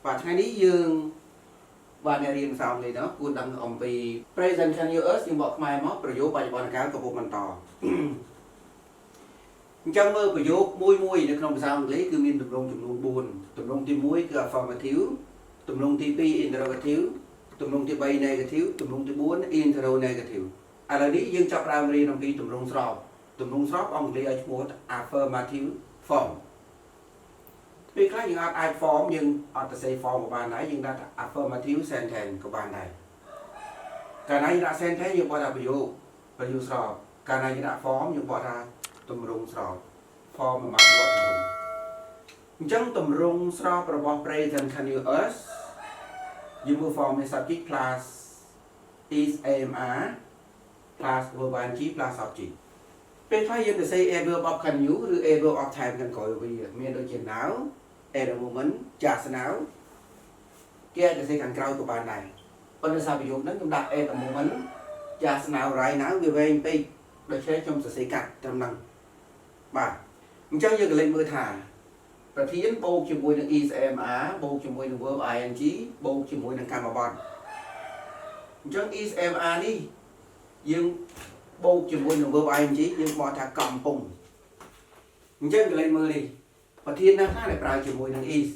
vàថ្ងៃនេះយើងបានរៀនភាសាអង់គ្លេសđó គួរដឹងអំពី present continuous យើងបកខ្មែរមកប្រយោគបច្ចុប្បន្នកាលកំពុងបន្តអញ្ចឹងមើលប្រយោគមួយនៅក្នុងភាសាអង់គ្លេសគឺមានទម្រង់ចំនួន4ទម្រង់ទី1គឺ affirmative ទម្រង់ទី2 interrogative ទម្រង់ទី3 negative ទម្រង់ទី4 interrogative ឥឡូវនេះយើងចាប់ផ្ដើមរៀនអំពីទម្រង់ស្របទម្រង់ស្របអង់គ្លេសឲ្យឈ្មោះ affirmative form ពេលខ្លះយើងអាច form យើងអត់ទៅសេ form ក៏បានដែរយើងដាក់ affirmative sentence ក៏បានដែរកាលណាយើងដាក់ sentence យើងបកថាប្រយោគស្របកាលណាយើងដាក់ form យើងបកថាទម្រង់ស្រប form មកបកទម្រង់អញ្ចឹងទម្រង់ស្របរបស់ present continuous យើងមើល form នៃ subject plus is AMR plus verb ing plus subject ពេលខ្លះយើងទៅសេ adverb of continue ឬ adverb of time ខាងក្រោយវាមានដូចជា now at the moment just now គេអាចទៅសេខាងក្រោយក៏បានដែរប៉ុន្តែសារប្រយោគហ្នឹងខ្ញុំដាក់ at the moment just now right now វាវែងពេកដូច្នេះខ្ញុំសរសេរកាត់ត្រឹមហ្នឹងបាទអញ្ចឹងយើងក៏លេខមើលថាប្រធានបូកជាមួយនឹង is AMR បូកជាមួយនឹង verb ing បូកជាមួយនឹងកម្មបត្តិអញ្ចឹង is AMR នេះយើងបូកជាមួយនឹង verb ing យើងបកថាកំពុងអញ្ចឹងក៏លេខមើលនេះប្រធានណាខ្លះដែលប្រើជាមួយនឹង is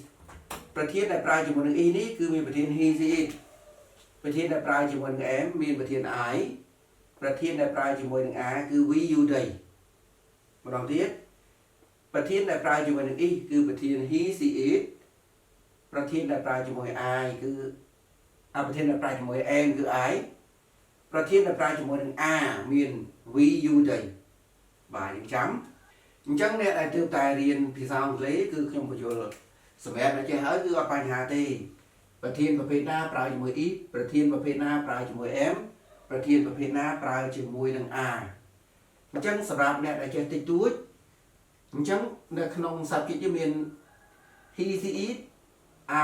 ប្រធានដែលប្រើជាមួយនឹង is នេះគឺមានប្រធាន he she it ប្រធានដែលប្រើជាមួយនឹង am មានប្រធាន I ប្រធានដែលប្រើជាមួយនឹង are គឺ we you they ម្ដងទៀតប្រធានដែលប្រើជាមួយនឹង is គឺប្រធាន he she it ប្រធានដែលប្រើជាមួយ I គឺប្រធានដែលប្រើជាមួយ am គឺ I ប្រធានដែលប្រើជាមួយនឹង are មាន we you they បាទយើងចាំអញ្ចឹងអ្នកដែលទើបតែរៀនភាសាអង់គ្លេសគឺខ្ញុំបញ្យល់សម្រាប់អ្នកចេះហើយគឺអត់បញ្ហាទេប្រធានប្រភេទណាប្រើជាមួយ is ប្រធានប្រភេទណាប្រើជាមួយ am ប្រធានប្រភេទណាប្រើជាមួយនឹង are អញ្ចឹងសម្រាប់អ្នកដែលចេះតិចតួចអញ្ចឹងនៅក្នុង subject យើងមាន he she it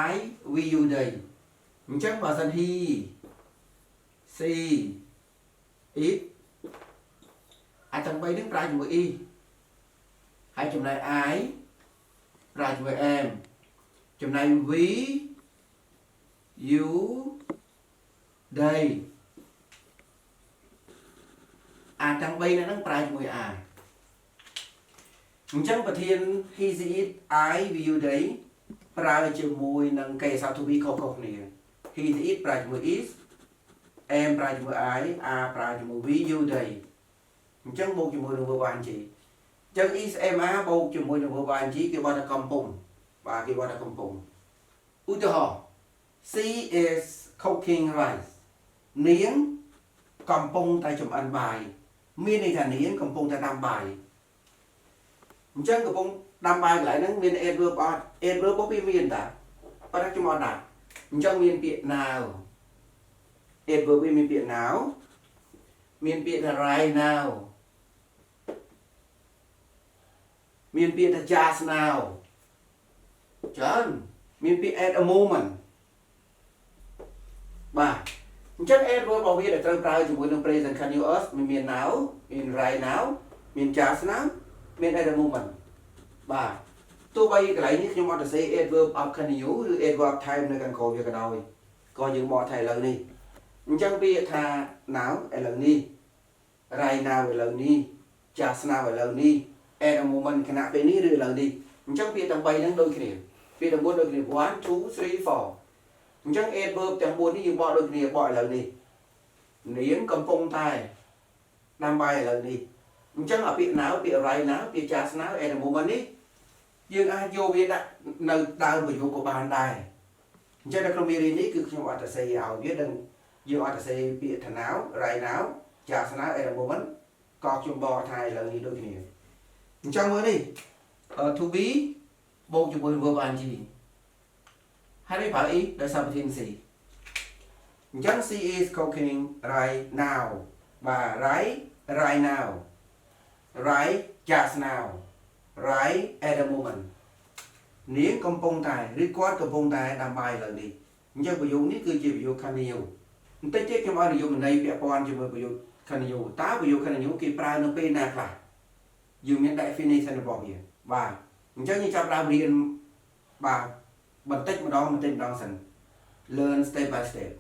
I we you they អញ្ចឹងបើសិន he she it អាចទាំង3នឹងប្រើជាមួយ is ហើយចំណែក I ប្រើជាមួយ am ចំណែក we you they អាចទាំង3ហ្នឹងប្រើជាមួយ are អញ្ចឹងប្រធាន he she it I we you they ប្រើជាមួយនឹងគេសោ to be ខុសៗគ្នា he she it ប្រើជាមួយ is am ប្រើជាមួយ I are ប្រើជាមួយ we you they អញ្ចឹងបូកជាមួយនឹង verb ing អញ្ចឹង is am are បូកជាមួយនឹង verb ing គេបកថាកំពុងបាទគេបកថាកំពុងឧទាហរណ៍ she is cooking rice នាងកំពុងតែចម្អិនបាយមានន័យថានាងកំពុងតែដាំបាយអញ្ចឹងកំពុងដាំបាយកន្លែងហ្នឹងមាន adverb អត់ adverb របស់វាមានតាប៉ុន្តែខ្ញុំអត់ដាក់អញ្ចឹងមានពាក្យ now adverb វាមានពាក្យ now មានពាក្យថា right now មានពាក្យថា just now ច្រើនមានពាក្យ at a moment បាទអញ្ចឹង adverb របស់វាដែលត្រូវប្រើជាមួយនឹង present continuous មាន now មាន right now មាន just now មាន at a moment បាទទោះបីកន្លែងនេះខ្ញុំអត់ទៅសេ adverb of continue ឬ adverb of time នៅខាងក្រោយវាក៏ដោយក៏យើងបកថាឥឡូវនេះអញ្ចឹងពាក្យថា now ឥឡូវនេះ right now ឥឡូវនេះ just now ឥឡូវនេះ at a moment ខណៈពេលនេះឬឥឡូវនេះអញ្ចឹងពាក្យទាំង3ហ្នឹងដូចគ្នាពាក្យទាំង4ដូចគ្នា 1 2 3 4អញ្ចឹង adverb ទាំង4នេះយើងបកដូចគ្នាបកឥឡូវនេះនាងកំពុងតែដាំបាយឥឡូវនេះអញ្ចឹងអាពាក្យ now ពាក្យ right now ពាក្យ just now at a moment នេះយើងអាចយកវាដាក់នៅដើមប្រយោគក៏បានដែរអញ្ចឹងនៅក្នុងមេរៀននេះគឺខ្ញុំអត់ទៅសេឲ្យវាដឹងយើងអត់ទៅសេពាក្យថា now right now just now at a moment ក៏ខ្ញុំបកថាឥឡូវនេះដូចគ្នាអញ្ចឹងមើលនេះ to be បូកជាមួយ verb ing ហើយនេះប្រើ is ដោយសារប្រធាន C អញ្ចឹង she is cooking right now បាទ right now right just now right at the moment នាងកំពុងតែឬគាត់កំពុងតែដាំបាយឥឡូវនេះអញ្ចឹងប្រយោគនេះគឺជាប្រយោគ continue បន្តិចទៀតខ្ញុំឲ្យនិយមន័យពាក់ព័ន្ធជាមួយប្រយោគ continue តើប្រយោគ continue គេប្រើនៅពេលណាខ្លះយើងមាន definition របស់វាបាទអញ្ចឹងយើងចាប់ដើមរៀនបាទ បន្តិចម្ដងសិន learn step by step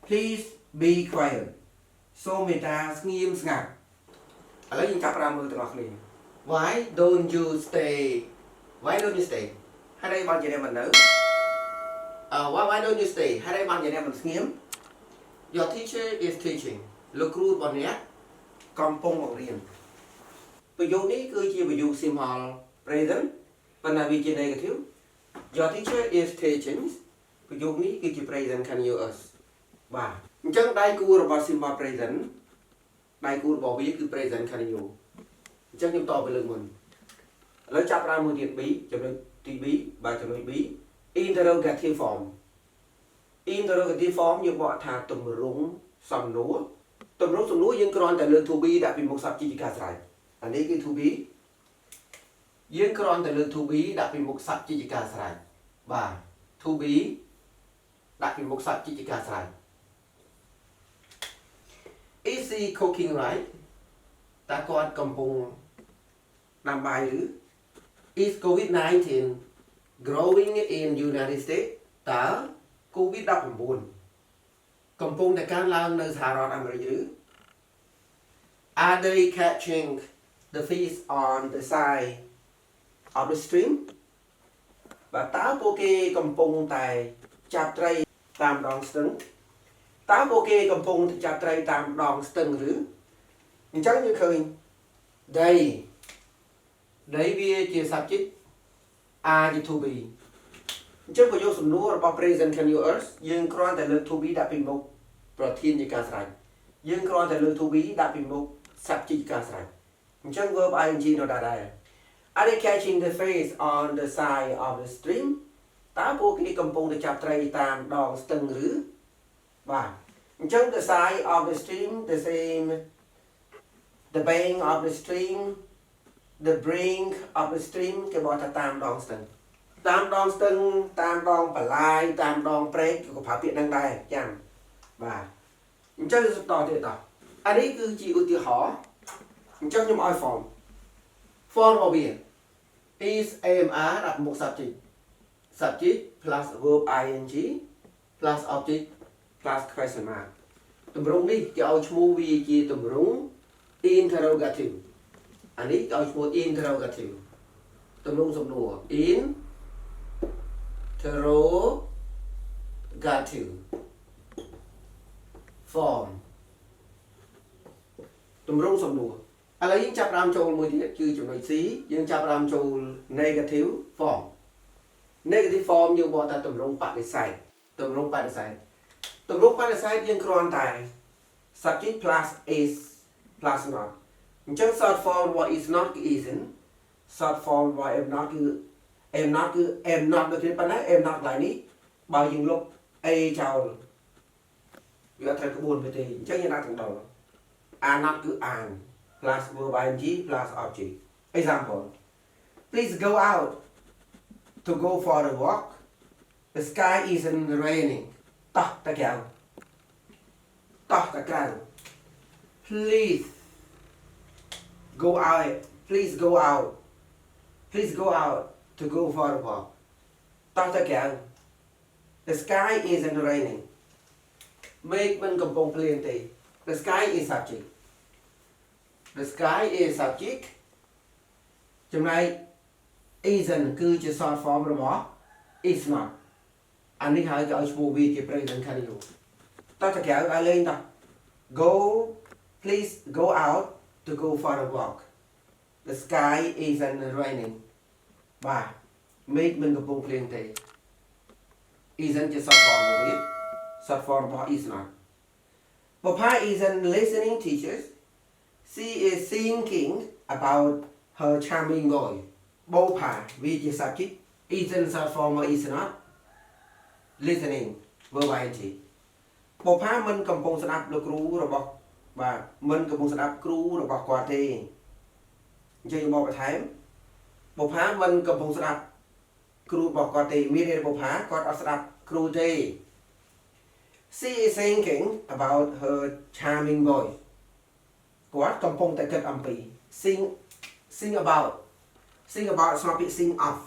please be quiet សូមមេត្តាស្ងៀមស្ងាត់ឥឡូវយើងចាប់ផ្ដើមមើលទាំងអស់គ្នា why don't you stay ហេតុអីបានជាអ្នកមិននៅ why don't you stay ហេតុអីបានជាអ្នកមិនស្ងៀម your teacher is teaching លោកគ្រូរបស់អ្នកកំពុងបង្រៀនប្រយោគនេះគឺជាប្រយោគ simple present ប៉ុន្តែវាជា negative your teacher is teaching ប្រយោគនេះគឺជា present continuous បាទអញ្ចឹងដៃគូរបស់ simple present ដៃគូរបស់វាគឺ present continuous អញ្ចឹងខ្ញុំតបទៅលើកមុនឥឡូវចាប់ផ្ដើមមួយទៀត B ចំណុចទី B បាទចំណុច B interrogative form interrogative form យើងបកថាទម្រង់សំណួរយើងគ្រាន់តែលើក to be ដាក់ពីមុខ subject ជាការស្រេចអានេះគឺ to be យើងគ្រាន់តែលើក to be ដាក់ពីមុខ subject ជាការស្រេចបាទ to be ដាក់ពីមុខ subject ជាការស្រេច is he cooking right តើគាត់កំពុងដាំបាយឬ is COVID-19 growing in United States តើ COVID-19 កំពុងតែកើនឡើងនៅសហរដ្ឋអាមេរិកឬ Are they catching the fish on the side of the stream បាទតើពួកគេកំពុងតែចាប់ត្រីតាមដងស្ទឹងតើពួកគេកំពុងតែចាប់ត្រីតាមដងស្ទឹងឬអញ្ចឹងយើងឃើញ they វាជា subject are ជា to be អញ្ចឹងប្រយោគសំណួររបស់ present continuous យើងគ្រាន់តែលើក to be ដាក់ពីមុខប្រធានជាការស្រេចយើងគ្រាន់តែលើក to be ដាក់ពីមុខ subject ជាការស្រេចអញ្ចឹង verb ing នៅដែរ Are they catching the fish on the side of the stream តើពួកគេកំពុងតែចាប់ត្រីតាមដងស្ទឹងឬបាទអញ្ចឹង the side of the stream the same the bank of the stream the brink of the stream គេบอกថាតាមដងស្ទឹងតាមដងស្ទឹងតាមដងបលាយតាមដងព្រែកក៏ប្រើពាក្យហ្នឹងដែរចាំបាទអញ្ចឹងទៅតទៀតតអានេះគឺជាឧទាហរណ៍អញ្ចឹងខ្ញុំឲ្យ form របស់វា is AMR ដាក់មុខ subject plus verb ing plus object plus question mark ទម្រង់នេះគេឲ្យឈ្មោះវាជាទម្រង់ interrogative អានេះគេឲ្យឈ្មោះ interrogative ទម្រង់សំណួរ interrogative form ទម្រង់សំណួរឥឡូវយើងចាប់ផ្ដើមចូលមួយទៀតគឺចំណុច C យើងចាប់ផ្ដើមចូល negative form យើងបកថាទម្រង់បដិសេធយើងគ្រាន់តែ subject plus is plus not អញ្ចឹង short form របស់ is not គឺ isn't short form របស់ am not គឺ am not ដូចគ្នាប៉ុន្តែ am not ឡើយនេះបើយើងលុប a ចោលវាអត់ត្រូវក្បួនទេអញ្ចឹងយើងដាក់ទាំងដល់ are not គឺ are plus verb ing plus object example please go out to go for a walk the sky isn't raining តោះតាក្រៅplease go out to go for a walk តោះតាក្រៅ the sky isn't raining មេឃមិនកំពុងភ្លៀងទេ the sky is subject ចំណែក isn't គឺជា short form របស់ is not អានេះហើយគេឲ្យឈ្មោះវាជា present continuous តោះតាក្រៅឲ្យលេងតោះ please go out to go for a walk the sky isn't raining បាទមេឃមិនកំពុងភ្លៀងទេ isn't ជា short form របស់វា short form របស់ is not Papa isn't listening teachers she is thinking about her charming boy បូផាវាជា subject isn't short form របស់ is not listening verb ing បូផាមិនកំពុងស្ដាប់លោកគ្រូរបស់បាទមិនកំពុងស្ដាប់គ្រូរបស់គាត់ទេអញ្ចឹងមកបន្ថែមបូផាមិនកំពុងស្ដាប់គ្រូរបស់គាត់ទេមានន័យថាបូផាគាត់អត់ស្ដាប់គ្រូទេ She is thinking about her charming boy គាត់កំពុងតែគិតអំពី think about ស្មើពាក្យ think of